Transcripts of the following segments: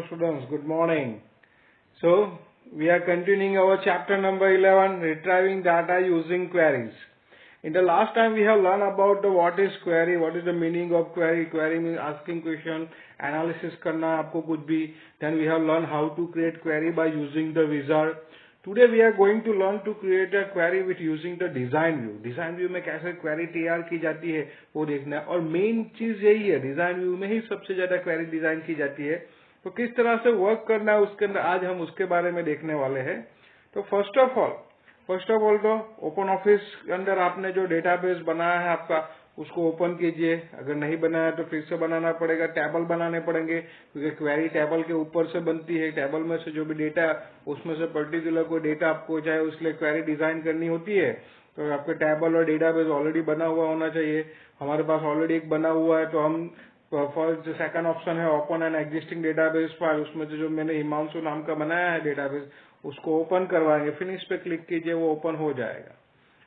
students, good morning. So, we are continuing our chapter number 11, retrieving data using queries. In the last time we have learned about what is query, what is the meaning of query. Query means asking question, analysis करना है आपको कुछ भी. Then we have learned how to create query by using the wizard. Today we are going to learn to create a query with using the design view. Design view में कैसे query तैयार की जाती है वो देखना है. और मेन चीज यही है, डिजाइन व्यू में ही सबसे ज्यादा क्वेरी डिजाइन की जाती है. तो किस तरह से वर्क करना है उसके अंदर आज हम उसके बारे में देखने वाले हैं. तो फर्स्ट ऑफ ऑल तो ओपन ऑफिस के अंदर आपने जो डेटाबेस बनाया है आपका उसको ओपन कीजिए. अगर नहीं बनाया तो फिर से बनाना पड़ेगा. टेबल बनाने पड़ेंगे क्योंकि क्वेरी टेबल के ऊपर से बनती है. टेबल में से जो भी डेटा उसमें से पर्टिकुलर कोई डेटा आपको चाहे उसके लिए क्वेरी डिजाइन करनी होती है तो आपके टेबल और डेटाबेस ऑलरेडी बना हुआ होना चाहिए. हमारे पास ऑलरेडी एक बना हुआ है तो हम फर्स्ट सेकंड ऑप्शन है open an existing database file. उसमें से जो मैंने हिमांशु नाम का बनाया है डेटाबेस उसको ओपन करवाएंगे. फिनिश पे क्लिक कीजिए, वो ओपन हो जाएगा.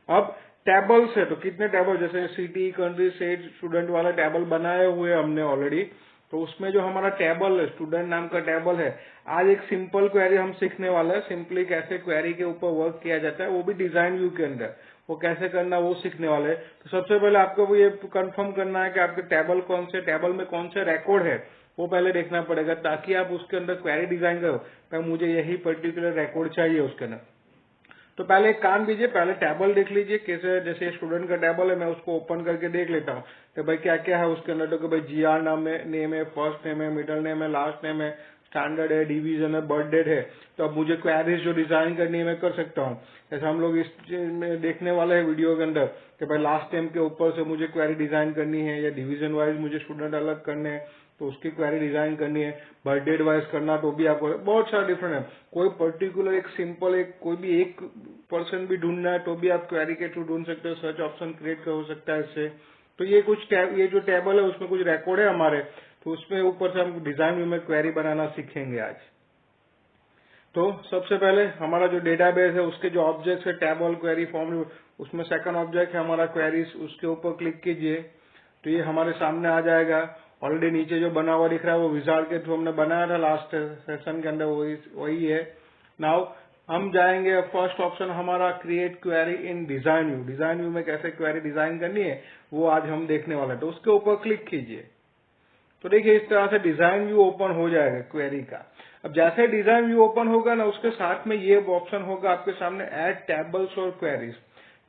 अब टेबल्स है तो कितने टेबल, जैसे सिटी कंट्री स्टेट स्टूडेंट वाला टेबल बनाए हुए हमने ऑलरेडी. तो उसमें जो हमारा टेबल है स्टूडेंट नाम का टेबल है. आज एक सिंपल क्वेरी हम सीखने वाले हैं. सिंपली कैसे क्वेरी के ऊपर वर्क किया जाता है वो भी डिजाइन व्यू के अंदर, वो कैसे करना वो सीखने वाले हैं. तो सबसे पहले आपको वो ये कंफर्म करना है कि आपके टेबल कौन से, टेबल में कौन से रिकॉर्ड है वो पहले देखना पड़ेगा ताकि आप उसके अंदर क्वेरी डिजाइन करो. तो मुझे यही पर्टिकुलर रिकॉर्ड चाहिए उसके अंदर. तो पहले एक काम कीजिए, पहले टेबल देख लीजिए कैसे. जैसे स्टूडेंट का टेबल है मैं उसको ओपन करके देख लेता हूँ तो भाई क्या क्या है उसके अंदर. तो भाई जीआर नेम है, फर्स्ट नेम है, मिडिल नेम है, लास्ट नेम है, स्टैंडर्ड है, डिवीजन है, बर्थ डेट है. तो अब मुझे क्वेरीज जो डिजाइन करनी है मैं कर सकता हूँ. जैसे हम लोग इस में देखने वाले हैं वीडियो के अंदर कि भाई लास्ट नेम के ऊपर से मुझे क्वेरी डिजाइन करनी है या डिवीजन वाइज मुझे स्टूडेंट अलग करने हैं तो उसकी क्वेरी डिजाइन करनी है. बर्थ डेट वाइज करना तो भी आपको बहुत सारा डिफरेंट है. कोई पर्टिकुलर एक सिंपल एक कोई भी एक पर्सन भी ढूंढना है तो भी आप क्वेरी के थ्रू ढूंढ सकते हो. सर्च ऑप्शन क्रिएट हो सकता है इससे. तो ये कुछ ये जो टेबल है उसमें कुछ रिकॉर्ड है हमारे, तो उसमें ऊपर से हम डिजाइन व्यू में क्वेरी बनाना सीखेंगे आज. तो सबसे पहले हमारा जो डेटाबेस है उसके जो ऑब्जेक्ट्स है टेबल, क्वेरी, फॉर्म, उसमें सेकंड ऑब्जेक्ट है हमारा क्वेरीज. उसके ऊपर क्लिक कीजिए तो ये हमारे सामने आ जाएगा. ऑलरेडी नीचे जो बना हुआ दिख रहा है वो विजार्ड के थ्रू हमने बनाया था लास्ट सेशन के अंदर, वही है. नाउ हम जाएंगे फर्स्ट ऑप्शन हमारा create query in design view. Design view में कैसे क्वेरी डिजाइन करनी है वो आज हम देखने वाले हैं. तो उसके ऊपर क्लिक कीजिए तो देखिए इस तरह से डिजाइन व्यू ओपन हो जाएगा क्वेरी का. अब जैसे डिजाइन व्यू ओपन होगा ना उसके साथ में ये ऑप्शन होगा आपके सामने ऐड टेबल्स और क्वेरीज.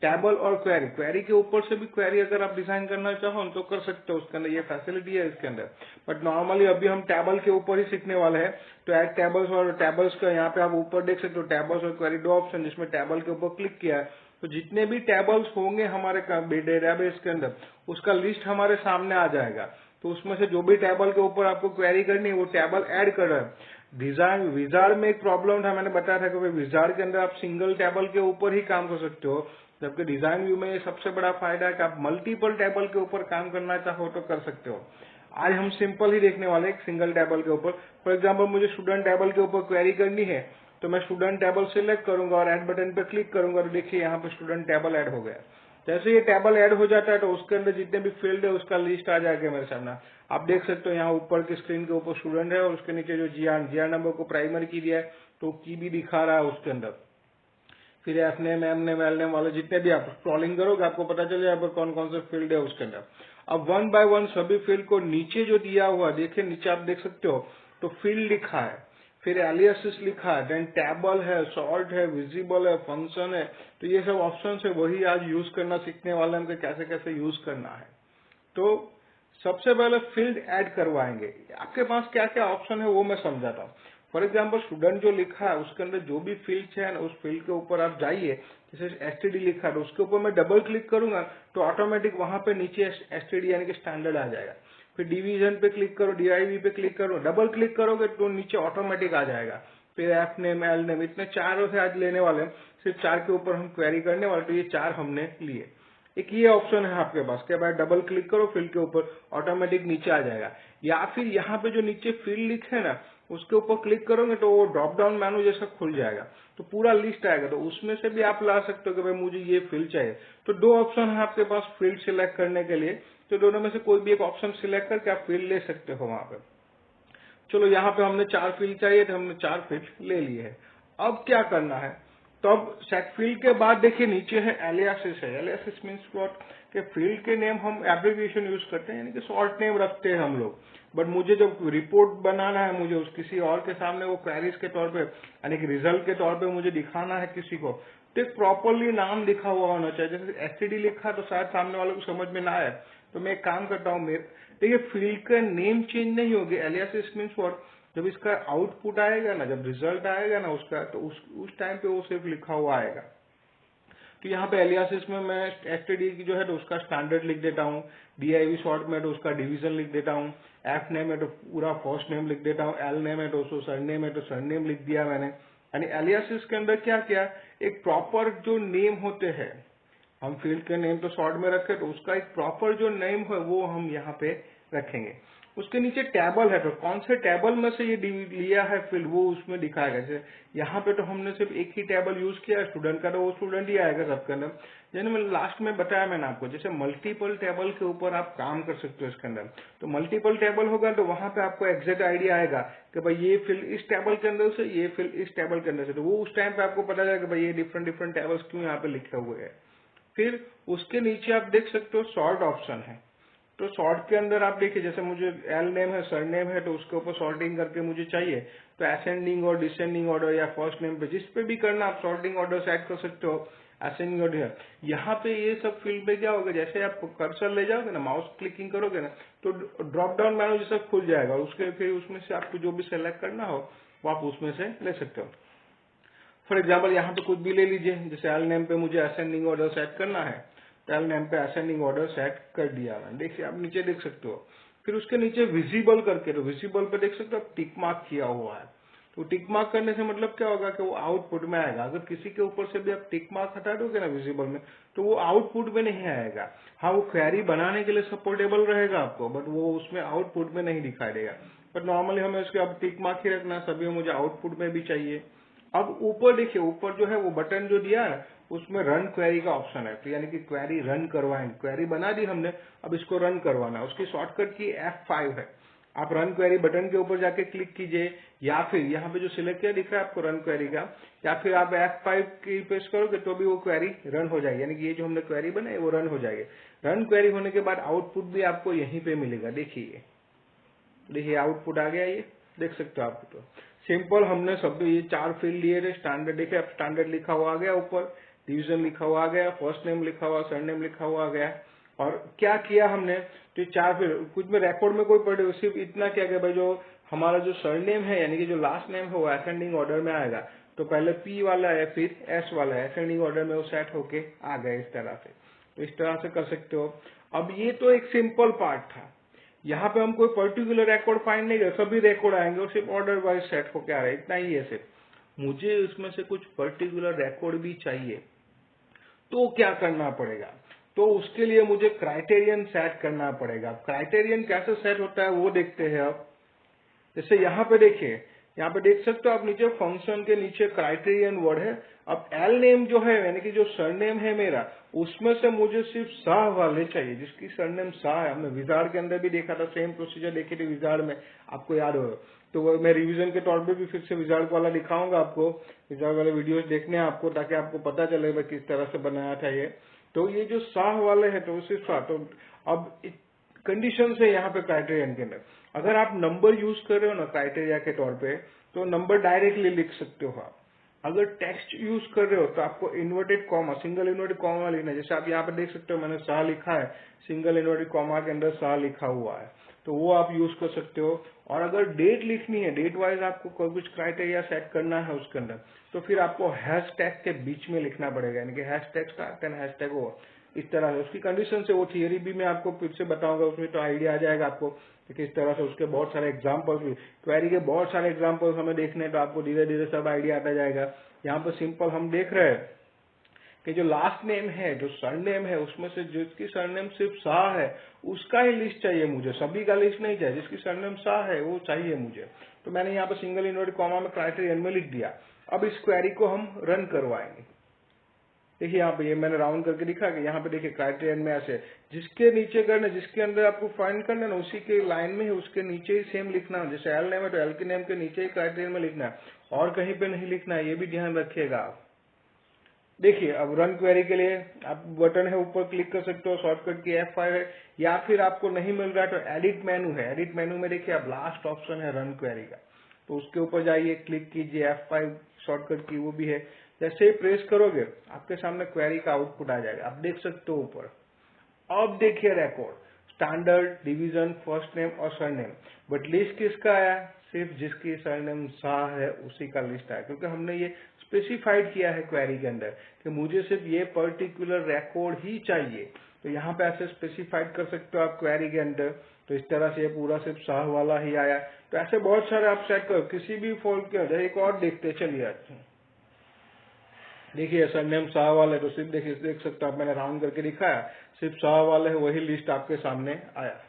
टेबल और क्वेरी, क्वेरी के ऊपर से भी क्वेरी अगर आप डिजाइन करना चाहो तो कर सकते हो. उसके अंदर ये फैसिलिटी है इसके अंदर. बट नॉर्मली अभी हम टेबल के ऊपर ही सीखने वाले हैं. तो ऐड टेबल्स और टेबल्स का यहाँ पे आप ऊपर देख सकते हो टेबल्स और क्वेरी दो ऑप्शन. जिसमें टेबल के ऊपर क्लिक किया है तो जितने भी टेबल्स होंगे हमारे डेटाबेस के अंदर उसका लिस्ट हमारे सामने आ जाएगा. तो उसमें से जो भी टेबल के ऊपर आपको क्वेरी करनी है वो टेबल ऐड कर रहा है. डिजाइन विजार्ड में एक प्रॉब्लम था, मैंने बताया था कि विजार्ड के अंदर आप सिंगल टेबल के ऊपर ही काम कर सकते हो, जबकि डिजाइन व्यू में सबसे बड़ा फायदा है कि आप मल्टीपल टेबल के ऊपर काम करना चाहो तो कर सकते हो. आज हम सिंपल ही देखने वाले एक सिंगल टेबल के ऊपर. फॉर एग्जाम्पल मुझे स्टूडेंट टेबल के ऊपर क्वेरी करनी है तो मैं स्टूडेंट टेबल सिलेक्ट करूंगा और ऐड बटन पे क्लिक करूंगा तो देखिए यहाँ पे स्टूडेंट टेबल ऐड हो गया. जैसे ये टेबल ऐड हो जाता है तो उसके अंदर जितने भी फील्ड है उसका लिस्ट आ जाएगा मेरे सामने. आप देख सकते हो यहाँ ऊपर की स्क्रीन के ऊपर स्टूडेंट है और उसके नीचे जो जीआर नंबर को प्राइमरी की दिया है तो की भी दिखा रहा है उसके अंदर. फिर F name, M name, L name वाले जितने भी आप स्क्रॉलिंग करोगे आपको पता चल जाएगा कौन कौन से फील्ड है उसके अंदर. अब वन बाय वन सभी फील्ड को नीचे जो दिया हुआ देखिए नीचे आप देख सकते हो तो फील्ड लिखा है, फिर एलियासिस लिखा है, देन टेबल है, सॉर्ट है, विजिबल है, फंक्शन है. तो ये सब ऑप्शन है वही आज यूज करना सीखने वाले हैं कैसे कैसे यूज करना है. तो सबसे पहले फील्ड ऐड करवाएंगे. आपके पास क्या क्या ऑप्शन है वो मैं समझाता हूँ. फॉर एग्जाम्पल स्टूडेंट जो लिखा है उसके अंदर जो भी फील्ड है ना उस फील्ड के ऊपर आप जाइए. जैसे एसटीडी लिखा है तो उसके ऊपर मैं डबल क्लिक करूंगा तो ऑटोमेटिक वहां पे नीचे एसटीडी यानी कि स्टैंडर्ड आ जाएगा. फिर डिवीजन पे क्लिक करो, डीआईवी पे क्लिक करो, डबल क्लिक करोगे तो नीचे ऑटोमेटिक आ जाएगा. फिर एफ नेम, एल नेम, इतने चारों से आज लेने वाले हैं. सिर्फ चार के ऊपर हम क्वेरी करने वाले तो ये चार हमने लिए. एक ये ऑप्शन है आपके पास क्या भाई डबल क्लिक करो फील्ड के ऊपर ऑटोमेटिक नीचे आ जाएगा. या फिर यहाँ पे जो नीचे फील्ड लिखे है ना उसके ऊपर क्लिक करोगे तो वो ड्रॉप डाउन मेनू जैसा खुल जाएगा तो पूरा लिस्ट आएगा. तो उसमें से भी आप ला सकते हो कि भाई मुझे ये फील्ड चाहिए. तो दो ऑप्शन है आपके पास फील्ड सिलेक्ट करने के लिए. तो दोनों में से कोई भी एक ऑप्शन सिलेक्ट करके आप फील्ड ले सकते हो वहां पे. चलो यहाँ पे हमने 4 फील्ड चाहिए थे, हमने 4 फील्ड ले लिए है। अब क्या करना है, तो अब सेट फील्ड के बाद देखिए नीचे है एलियासिस है। एलियासिस मीन्स व्हाट, कि फील्ड के नेम हम एब्रिविएशन यूज करते हैं, यानी कि शॉर्ट नेम रखते हैं हम लोग। बट मुझे जब रिपोर्ट बनाना है, मुझे उस किसी और के सामने वो क्वेरीज के तौर पे, यानी कि रिजल्ट के तौर पे मुझे दिखाना है किसी को, तो एक प्रॉपरली नाम लिखा हुआ होना चाहिए। जैसे एसटीडी लिखा तो शायद सामने वाले को समझ में ना आए, तो मैं एक काम करता हूँ, देखिए फील्ड का नेम चेंज नहीं होगी। एलियासिस मीन्स व्हाट, जब इसका आउटपुट आएगा ना, जब रिजल्ट आएगा ना उसका, तो उस टाइम पे वो सिर्फ लिखा हुआ आएगा। तो यहाँ पे एलियासिस में मैं एसटीडी की जो है तो उसका स्टैंडर्ड लिख देता हूँ, डीआईवी शॉर्ट में तो उसका डिवीजन लिख देता हूँ, एफ नेम है तो पूरा फर्स्ट नेम लिख देता हूँ, एल नेम है तो उसको सरनेम है तो सरनेम लिख दिया मैंने। यानी एलियासिस के अंदर क्या किया, एक प्रॉपर जो नेम होते हैं, हम फील्ड के नेम तो शॉर्ट में रखे, तो उसका एक प्रॉपर जो नेम है वो हम यहाँ पे रखेंगे। उसके नीचे टेबल है, तो कौन से टेबल में से ये लिया है फील्ड वो उसमें दिखाएगा। जैसे यहाँ पे तो हमने सिर्फ एक ही टेबल यूज किया है स्टूडेंट का, तो वो स्टूडेंट ही आएगा सबके अंदर। जैसे मैं लास्ट में बताया मैंने आपको, जैसे मल्टीपल टेबल के ऊपर आप काम कर सकते हो इसके अंदर। तो मल्टीपल टेबल होगा तो वहां पे आपको एग्जैक्ट आइडिया आएगा कि भाई ये फील्ड इस टेबल के अंदर से, ये फील्ड इस टेबल के अंदर से, तो वो उस टाइम पे आपको पता चलेगा भाई ये डिफरेंट डिफरेंट टेबल्स क्यों यहाँ पे लिखे हुए हैं। फिर उसके नीचे आप देख सकते हो सॉर्ट ऑप्शन है। तो सॉर्ट के अंदर आप देखिए, जैसे मुझे एल नेम है, सर नेम है, तो उसके ऊपर सॉर्टिंग करके मुझे चाहिए, तो असेंडिंग और डिसेंडिंग ऑर्डर या फर्स्ट नेम पे जिस पे भी करना आप सॉर्टिंग ऑर्डर सेट कर सकते हो, असेंडिंग ऑर्डर। यहाँ पे ये सब फील्ड पे क्या होगा, जैसे आप कर्सर ले जाओगे ना, माउस क्लिकिंग करोगे ना, तो ड्रॉप डाउन मेनू जैसा खुल जाएगा, उसके फिर उसमें से आपको जो भी सेलेक्ट करना हो वो आप उसमें से ले सकते हो। फॉर एग्जाम्पल यहाँ पे कुछ भी ले लीजिए, जैसे एल नेम पे मुझे असेंडिंग ऑर्डर सेट करना है, तो एल नेम पे असेंडिंग ऑर्डर सेट कर दिया मैंने। देखिए आप नीचे देख सकते हो, फिर उसके नीचे विजिबल करके, तो विजिबल पे देख सकते हो आप टिक मार्क किया हुआ है। तो टिक मार्क करने से मतलब क्या होगा कि वो आउटपुट में आएगा। अगर किसी के ऊपर से भी आप टिक मार्क हटा दोगे ना विजिबल में, तो वो आउटपुट में नहीं आएगा। हाँ, वो क्वेरी बनाने के लिए सपोर्टेबल रहेगा आपको, बट वो उसमें आउटपुट में नहीं दिखाई देगा। बट नॉर्मली हमें उसके अब टिक मार्क ही रखना, सभी मुझे आउटपुट में भी चाहिए। अब ऊपर देखिए, ऊपर जो है वो बटन जो दिया है उसमें रन क्वेरी का ऑप्शन है, तो यानी कि क्वेरी रन करवाएंगे। क्वेरी बना दी हमने, अब इसको रन करवाना, उसकी शॉर्टकट की F5 है। आप रन क्वेरी बटन के ऊपर जाके क्लिक कीजिए, या फिर यहाँ पे जो सिलेक्ट किया दिख रहा है आपको रन क्वेरी का, या फिर आप F5 की प्रेस करोगे तो भी वो क्वेरी रन हो जाएगी, यानी कि ये जो हमने क्वेरी बनाई वो रन हो जाएगी। रन क्वेरी होने के बाद आउटपुट भी आपको यहीं पे मिलेगा। देखिए आउटपुट आ गया, ये देख सकते हो आप। तो सिंपल हमने सब ये 4 फील्ड लिए थे, स्टैंडर्ड देखिए अब स्टैंडर्ड लिखा हुआ आ गया, ऊपर डिवीजन लिखा हुआ आ गया, फर्स्ट नेम लिखा हुआ, सरनेम लिखा हुआ आ गया। और क्या किया हमने, तो 4 फील्ड, कुछ में रिकॉर्ड में कोई पढ़े, सिर्फ इतना किया कि भाई जो हमारा जो सरनेम है यानी कि जो लास्ट नेम है वो असेंडिंग ऑर्डर में आएगा, तो पहले P वाला है फिर S वाला है, असेंडिंग ऑर्डर में वो सेट होके आ गया इस तरह से। तो इस तरह से कर सकते हो। अब ये तो एक सिंपल पार्ट था, यहाँ पे हम कोई पर्टिकुलर रिकॉर्ड फाइंड नहीं कर, सभी रिकॉर्ड आएंगे और सिर्फ ऑर्डर वाइज सेट होके आ रहा है, इतना ही है सिर्फ। मुझे उसमें से कुछ पर्टिकुलर रिकॉर्ड भी चाहिए, तो क्या करना पड़ेगा, तो उसके लिए मुझे क्राइटेरियन सेट करना पड़ेगा। क्राइटेरियन कैसे सेट होता है वो देखते हैं अब। जैसे यहाँ पे देखिए, यहाँ पे देख सकते हो आप नीचे फंक्शन के नीचे क्राइटेरियन वर्ड है। अब एल नेम जो है यानी कि जो सरनेम है मेरा, उसमें से मुझे सिर्फ शाह वाले चाहिए, जिसकी सरनेम शाह है। हमने विजार्ड के अंदर भी देखा था, सेम प्रोसीजर देखी थी विजार्ड में, आपको याद होगा। तो वो मैं रिवीजन के तौर पे भी फिर से विजार्ड वाला दिखाऊंगा आपको, विजार्ड वाले वीडियोस देखने हैं आपको, ताकि आपको पता चले मैं किस तरह से बनाया था ये। तो ये जो शाह वाले है तो सिर्फ शाह। तो अब कंडीशन है यहाँ पे क्राइटेरियन के अंदर, अगर आप नंबर यूज कर रहे हो ना क्राइटेरिया के तौर पे, तो नंबर डायरेक्टली लिख सकते हो आप। अगर टेक्स्ट यूज कर रहे हो तो आपको inverted comma, single inverted comma लिखना है। जैसे आप यहाँ पे देख सकते हो मैंने शाह लिखा है, सिंगल इन्वर्टेड कॉमा के अंदर शाह लिखा हुआ है, तो वो आप यूज कर सकते हो। और अगर डेट लिखनी है, डेट वाइज आपको कोई कुछ क्राइटेरिया सेट करना है उसके अंदर, तो फिर आपको हैशटैग के बीच में लिखना पड़ेगा, यानी कि हैशटैग स्टार्ट एंड हैशटैग वो, इस तरह से उसकी कंडीशन से। वो थियरी भी मैं आपको फिर से बताऊंगा, उसमें तो आइडिया आ जाएगा आपको कि किस तरह से। उसके बहुत सारे एग्जांपल्स भी, क्वेरी के बहुत सारे एग्जांपल्स हमें देखने, तो आपको धीरे धीरे सब आइडिया आता जाएगा। यहाँ पर सिंपल हम देख रहे हैं कि जो लास्ट नेम है, जो सरनेम है, उसमें से जिसकी सरनेम सिर्फ शाह है उसका ही लिस्ट चाहिए मुझे, सभी का लिस्ट नहीं चाहिए। जिसकी सरनेम शाह है वो चाहिए मुझे, तो मैंने यहाँ पर सिंगल इन्वर्टेड कॉमा में क्राइटेरियन में लिख दिया। अब इस क्वेरी को हम रन करवाएंगे। देखिए यहाँ पे ये मैंने राउंड करके दिखा कि यहाँ पे देखिए क्राइटेरियन में ऐसे जिसके नीचे करना, जिसके अंदर आपको फाइंड करना ना, उसी के लाइन में ही उसके नीचे ही सेम लिखना है। जैसे एल नेम है तो एल के नेम के नीचे ही क्राइटेरियन में लिखना है और कहीं पे नहीं लिखना है, ये भी ध्यान रखिएगा आप। देखिए अब रन क्वेरी के लिए आप बटन है ऊपर क्लिक कर सकते हो, शॉर्टकट की F5 है, या फिर आपको नहीं मिल रहा है तो एडिट मेनू है। एडिट मेनू में देखिए अब लास्ट ऑप्शन है रन क्वेरी का, तो उसके ऊपर जाइए, क्लिक कीजिए, F5 शॉर्टकट की वो भी है। जैसे ही प्रेस करोगे आपके सामने क्वेरी का आउटपुट आ जाएगा, आप देख सकते हो ऊपर। अब देखिए record, standard, division, first name और सरनेम, बट लिस्ट किसका आया? सिर्फ जिसकी सरनेम शाह है उसी का लिस्ट आया, क्योंकि हमने ये स्पेसिफाइड किया है क्वेरी के अंदर कि मुझे सिर्फ ये पर्टिकुलर रिकॉर्ड ही चाहिए। तो यहाँ पे ऐसे स्पेसिफाइड कर सकते हो आप क्वेरी के अंदर। तो इस तरह से ये पूरा सिर्फ शाह वाला ही आया। तो ऐसे बहुत सारे आप सेट करो किसी भी फॉल्ट के अंदर। एक और देखते चलिए, देखिए सरनेम शाह वाले तो सिर्फ देखिए देख सकते हो आप, मैंने राउंड करके दिखाया, सिर्फ शाह वाले है वही लिस्ट आपके सामने आया।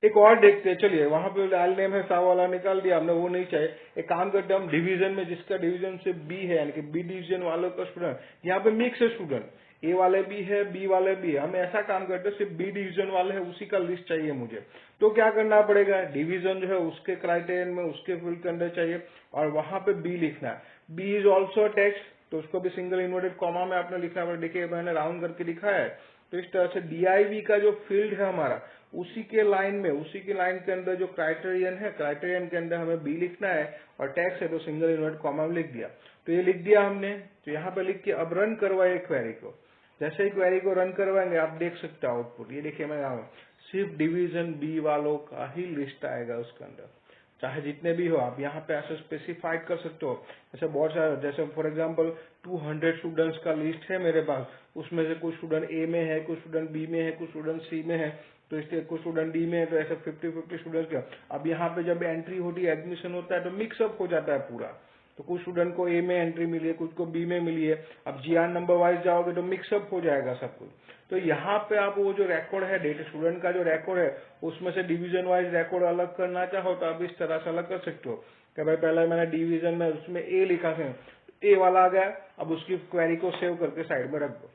एक और देखते हैं चलिए, वहां पे एल नेम है, शाह वाला निकाल दिया हमने, वो नहीं चाहिए। एक काम करते हैं हम डिवीजन में, जिसका डिवीजन से बी है यानी कि बी डिवीजन वालों का स्टूडेंट, यहाँ पे मिक्स है स्टूडेंट, ए वाले भी है बी वाले भी है, हम ऐसा काम करते हैं सिर्फ बी डिवीजन वाले है उसी का लिस्ट चाहिए मुझे। तो क्या करना पड़ेगा, डिवीजन जो है उसके क्राइटेरियन में उसके फील्ड के अंदर चाहिए और वहां पे बी लिखना है। बी इज ऑल्सो टेक्स्ट, तो उसको भी सिंगल इन्वर्टेड कॉमा में आपने लिखना पड़ेगा। देखिए मैंने राउंड करके लिखा है। तो इस तरह से DIV का जो फील्ड है हमारा, उसी के लाइन में, उसी के लाइन के अंदर जो क्राइटेरियन है, क्राइटेरियन के अंदर हमें बी लिखना है और टैक्स है तो सिंगल इन्वर्टेड कॉमा में लिख दिया। तो ये लिख दिया हमने, तो यहाँ पे लिख के अब रन करवाइए क्वेरी को। जैसे ही क्वेरी को रन करवाएंगे आप देख सकते हो आउटपुट, ये देखिए मैं सिर्फ डिवीजन बी वालों का ही लिस्ट आएगा उसके अंदर, चाहे जितने भी हो। आप यहाँ पे ऐसे स्पेसिफाइड कर सकते हो, जैसे बहुत सारे, जैसे फॉर एग्जांपल 200 स्टूडेंट्स का लिस्ट है मेरे पास, उसमें से कुछ स्टूडेंट ए में है, कुछ स्टूडेंट बी में है, कुछ स्टूडेंट सी में है, तो इसलिए कुछ स्टूडेंट डी में है, तो ऐसे 50-50 स्टूडेंट्स का। अब यहाँ पे जब एंट्री होती है, एडमिशन होता है, तो मिक्सअप हो जाता है पूरा। तो कुछ स्टूडेंट को ए में एंट्री मिली है, कुछ को बी में मिली है। अब GR नंबर वाइज जाओगे तो मिक्सअप हो जाएगा सब कुछ। तो यहाँ पे आप वो जो रिकॉर्ड है, डेटा स्टूडेंट का जो रिकॉर्ड है, उसमें से डिवीजन वाइज रिकॉर्ड अलग करना चाहो तो आप इस तरह से अलग कर सकते हो कि भाई पहले मैंने डिवीजन में उसमें ए लिखा है, ए वाला आ गया, अब उसकी क्वेरी को सेव करके साइड में रख दो।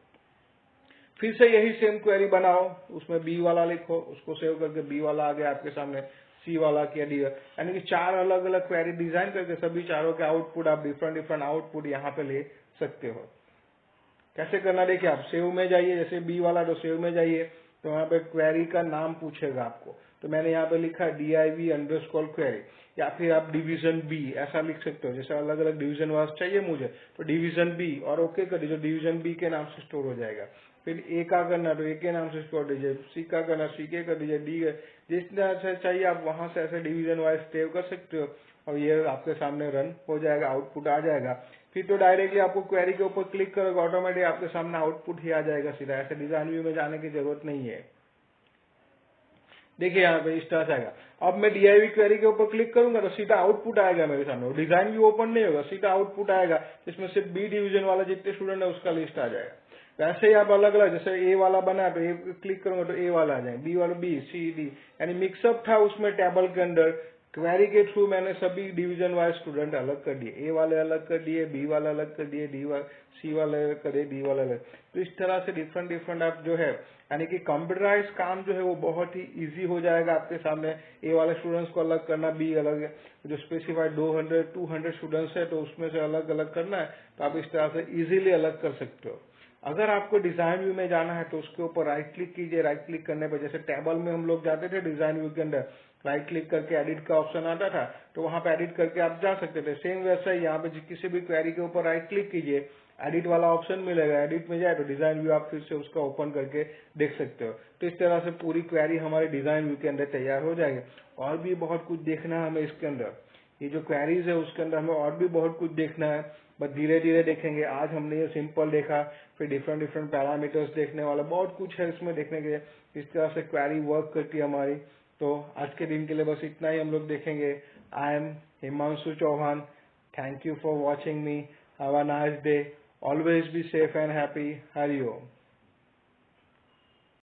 फिर से यही सेम क्वेरी बनाओ, उसमें बी वाला लिखो, उसको सेव करके बी वाला आ गया आपके सामने, सी वाला किया डी, यानी कि 4 अलग अलग क्वेरी डिजाइन करके सभी चारों के आउटपुट आप डिफरेंट आउटपुट यहाँ पे ले सकते हो। कैसे करना देखिए, आप सेव में जाइए, जैसे बी वाला तो सेव में जाइए, तो यहाँ पे क्वेरी का नाम पूछेगा आपको, तो मैंने यहाँ पे लिखा DIV_ क्वेरी, या फिर आप डिवीजन बी ऐसा लिख सकते हो। जैसे अलग अलग डिवीजन वाइज चाहिए मुझे तो डिवीजन बी और ओके कर दीजिए, डिवीजन बी के नाम से स्टोर हो जाएगा। फिर ए का करना तो ए के नाम से स्टोर दीजिए, सी का करना सी के कर दीजिए, डी जिस तरह से चाहिए आप वहां से ऐसे डिवीजन वाइज सेव कर सकते हो और ये आपके सामने रन हो जाएगा, आउटपुट आ जाएगा। फिर तो डायरेक्टली आपको क्वेरी के ऊपर क्लिक करोगे, ऑटोमेटिक आपके सामने आउटपुट ही आ जाएगा सीधा, ऐसे डिजाइन व्यू में जाने की जरूरत नहीं है। देखिए यहाँ पे इस तरह से आएगा। अब मैं DIV क्वेरी के ऊपर क्लिक करूंगा तो सीधा आउटपुट आएगा मेरे सामने, डिजाइन व्यू ओपन नहीं होगा, सीधा आउटपुट आएगा, जिसमें सिर्फ बी डिवीजन वाला जितने स्टूडेंट है उसका लिस्ट आ जाएगा। वैसे ही आप अलग अलग, जैसे ए वाला बना तो ए क्लिक करूंगा तो ए वाला आ जाए, बी वाला बी, सी डी, यानी मिक्सअप था उसमें टेबल के अंदर। क्वेरी के थ्रू मैंने सभी डिवीजन वाइज स्टूडेंट अलग कर दिए, ए वाले अलग कर दिए, बी वाला अलग कर दिए, डी वाला, सी वाले अलग कर दिए, डी वाला अलग। तो इस तरह से डिफरेंट आप जो है, यानी कि कंप्यूटराइज काम जो है वो बहुत ही इजी हो जाएगा आपके सामने। ए वाले स्टूडेंट्स को अलग करना, बी अलग है, जो स्पेसिफाइड 200 स्टूडेंट्स है तो उसमें से अलग अलग करना है, तो आप इस तरह से इजीली अलग कर सकते हो। अगर आपको डिजाइन व्यू में जाना है तो उसके ऊपर राइट क्लिक कीजिए, राइट क्लिक करने पर जैसे टेबल में हम लोग जाते थे डिजाइन व्यू के अंदर, राइट क्लिक करके एडिट का ऑप्शन आता था, तो वहां पे एडिट करके आप जा सकते थे। सेम वैसा ही यहाँ पे किसी भी क्वेरी के ऊपर राइट क्लिक कीजिए, एडिट वाला ऑप्शन मिलेगा, एडिट में जाए तो डिजाइन व्यू आप फिर से उसका ओपन करके देख सकते हो। तो इस तरह से पूरी क्वेरी हमारी डिजाइन व्यू के अंदर तैयार हो जाएगी। और भी बहुत कुछ देखना है हमें इसके अंदर, ये जो क्वेरीज है उसके अंदर हमें और भी बहुत कुछ देखना है, बस धीरे धीरे देखेंगे। आज हमने ये सिंपल देखा, फिर डिफरेंट पैरामीटर्स देखने वाला बहुत कुछ है इसमें देखने के लिए, इस तरह से क्वेरी वर्क करती है हमारी। तो आज के दिन के लिए बस इतना ही हम लोग देखेंगे। I am Himanshu Chauhan, thank you for watching me, have a nice day, always be safe and happy, Hari Om.